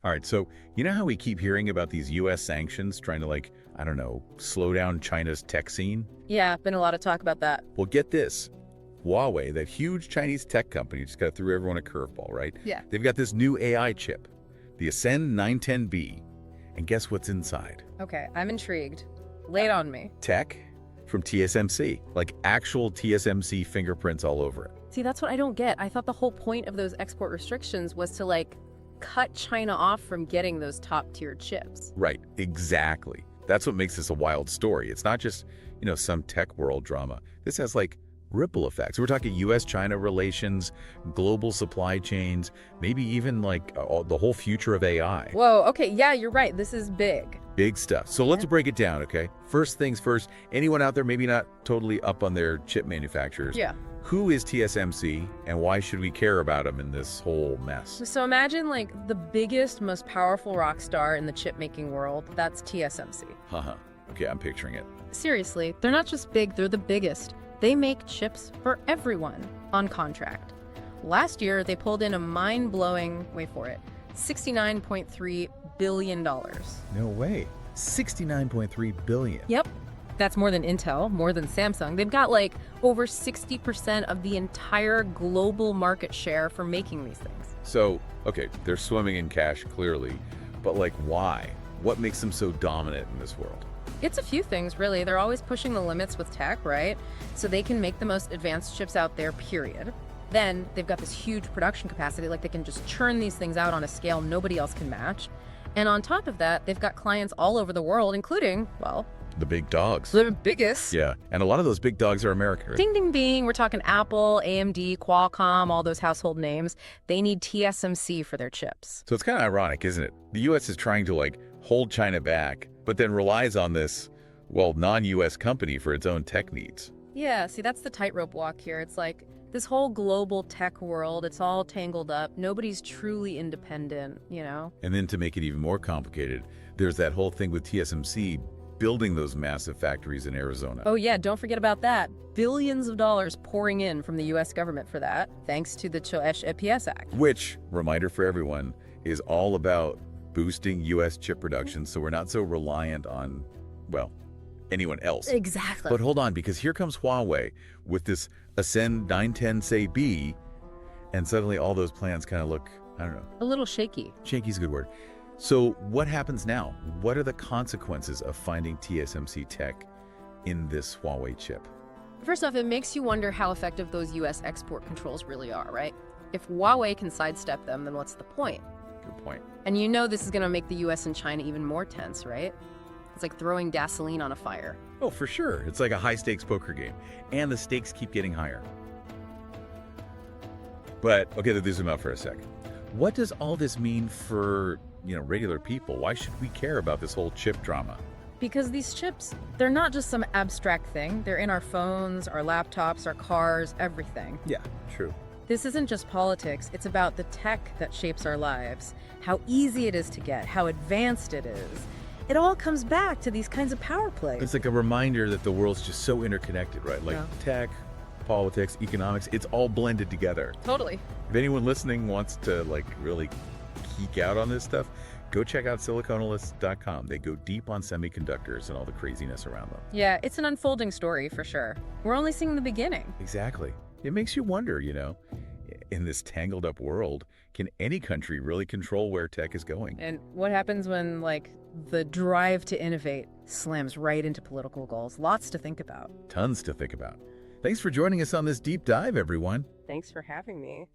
All right, so you know how we keep hearing about these U.S. sanctions trying to, like, I don't know, slow down China's tech scene? Yeah, been a lot of talk about that. Well, get this. Huawei, that huge Chinese tech company, just got threw everyone a curveball, right? Yeah. They've got this new AI chip, the Ascend 910B. And guess what's inside? Okay, I'm intrigued. Lay it on me. Tech from TSMC, like actual TSMC fingerprints all over it. See, that's what I don't get. I thought the whole point of those export restrictions was to, like, cut China off from getting those top-tier chips. Right, exactly. That's what makes this a wild story. It's not just, some tech world drama. This has, like, ripple effects. We're talking U.S. China relations, global supply chains, maybe even, like, the whole future of AI. Whoa, okay, yeah, you're right. This is big. Big stuff. So let's break it down, okay? First things first, anyone out there maybe not totally up on their chip manufacturers? Yeah. Who is TSMC, and why should we care about them in this whole mess? So imagine, like, the biggest, most powerful rock star in the chip-making world. That's TSMC. Haha. Okay, I'm picturing it. Seriously, they're not just big, they're the biggest. They make chips for everyone on contract. Last year, they pulled in a mind-blowing, wait for it, $69.3 billion. No way. 69.3 billion. Yep. That's more than Intel, more than Samsung. They've got like over 60% of the entire global market share for making these things. So, okay, they're swimming in cash clearly, but like why? What makes them so dominant in this world? It's a few things, really. They're always pushing the limits with tech, right? So they can make the most advanced chips out there, period. Then they've got this huge production capacity, like they can just churn these things out on a scale nobody else can match. And on top of that, they've got clients all over the world, including, well, The big dogs. the biggest. Yeah, and a lot of those big dogs are American. Right? Ding, ding, ding. We're talking Apple, AMD, Qualcomm, all those household names. They need TSMC for their chips. So it's kind of ironic, isn't it? The U.S. is trying to, like, hold China back, but then relies on this, well, non-U.S. company for its own tech needs. Yeah, see, that's the tightrope walk here. It's like this whole global tech world, it's all tangled up. Nobody's truly independent, you know? And then to make it even more complicated, there's that whole thing with TSMC building those massive factories in Arizona. Oh yeah, don't forget about that. Billions of dollars pouring in from the U.S. government for that, thanks to the CHIPS Act. Which, reminder for everyone, is all about boosting U.S. chip production so we're not so reliant on, well, anyone else. Exactly. But hold on, because here comes Huawei with this Ascend 910B, and suddenly all those plans kind of look, I don't know. A little shaky. Shaky's a good word. So what happens now? What are the consequences of finding TSMC tech in this Huawei chip? First off, it makes you wonder how effective those U.S. export controls really are, right? If Huawei can sidestep them, then what's the point? Good point. And you know this is going to make the U.S. and China even more tense, right? It's like throwing gasoline on a fire. Oh, for sure. It's like a high-stakes poker game. And the stakes keep getting higher. But, okay, let's zoom out for a second. What does all this mean for, regular people? Why should we care about this whole chip drama? Because these chips, they're not just some abstract thing. They're in our phones, our laptops, our cars, everything. Yeah, true. This isn't just politics. It's about the tech that shapes our lives, how easy it is to get, how advanced it is. It all comes back to these kinds of power plays. It's like a reminder that the world's just so interconnected, right? Like tech, politics, economics, it's all blended together. Totally. If anyone listening wants to, like, really geek out on this stuff, go check out siliconalists.com. They go deep on semiconductors and all the craziness around them. Yeah, it's an unfolding story for sure. We're only seeing the beginning. Exactly. It makes you wonder, in this tangled up world, can any country really control where tech is going? And what happens when, like, the drive to innovate slams right into political goals? Lots to think about. Tons to think about. Thanks for joining us on this deep dive, everyone. Thanks for having me.